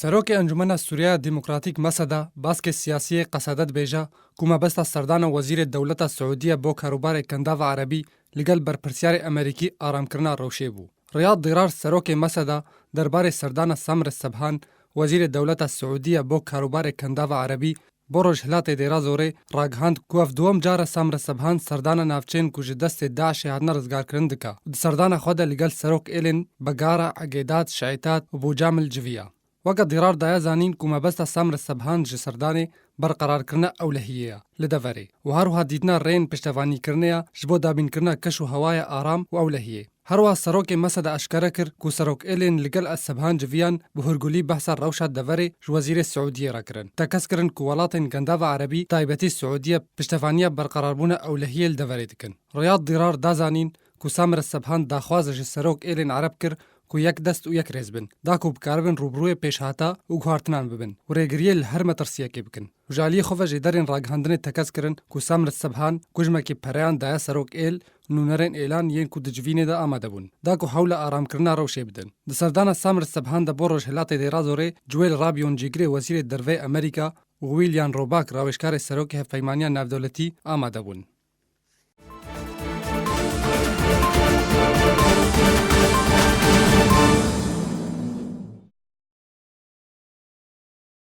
سەرۆکی ئەنجومەنە سووریا دیموکراتیک مەسەدا باسکێ سیاسی قەسەدەت بێژە کو مەبەستە سەردانە وەزیرێ دەولەتە سعودیە بۆ کاروبارێک کەنداڤە عەرەبی لەگەڵ بەرپرسیارێ ئەمریکی ئارامکردنا ڕەوشێ بوو. ڕیاد دیرار سەرۆکێ مەسەدا دەربارەی سەردانە سەمر سەبحان وەزیرێ دەولەتە سعودیە بۆ کاروبارێک کەنداڤە عەرەبی بۆ ڕۆژهەلاتێ دێرا زۆرێ ڕاگەهاند کو ئەف دووەم جارە سامرە سەبحان سەردانە ناوچەین کو ji destê Daişê hatine rizgarkirin dike. Di serdana xwe de li gel serok êlên Begara, Egêdat, Şeitat û Bûcamil civiya. Weke dîrar daye zanîn ku mebesta Samr Sebhan ji serdanê berqerarkirina ewlehiyê ye li deverê û herwiha dîtina rêyên piştevanîkirinê ya ji bo dabînkirina keş û hewaya aram û ewlehiyê. Herwiha serokê Meseda eşkere kir ku serok êlên li gel Sebhan civiyan bi hûrgulî behsa rewşa deverê ji Wezîrê Siûdiyê re kirin. Te kes kirin ku welatên gandava Erebî taybetî Siûdiye piştevaniya berqerarbûna ewlehiyê li deverê dikin. Riyad Dîrar da zanîn ku Samr Sebhan daxwaza ji serok êlên Ereb kir ku yek dest û yek rêz bin, da ku bikaribin rûbirûyê pêşhata û guhartinan bibin û rêgiriyê li her metirsiyekê bikin. Ji aliyê xwe ve jê derên ragihandinê tekez kirin ku Samr Sebhan kujmekî pereyan daye serok êl nûnerên êlan yên ku di civînê de amade bûn, da ku hewla aramkirina rewşê bidin. Di serdana Samr Sebhan de bo rojhilatê dêra zorê Joel Rabion Cîgirê wezîrê dervê Amerîka û William Robak rawêjkarê serokê hevpeymaniya navdewletî amade bûn.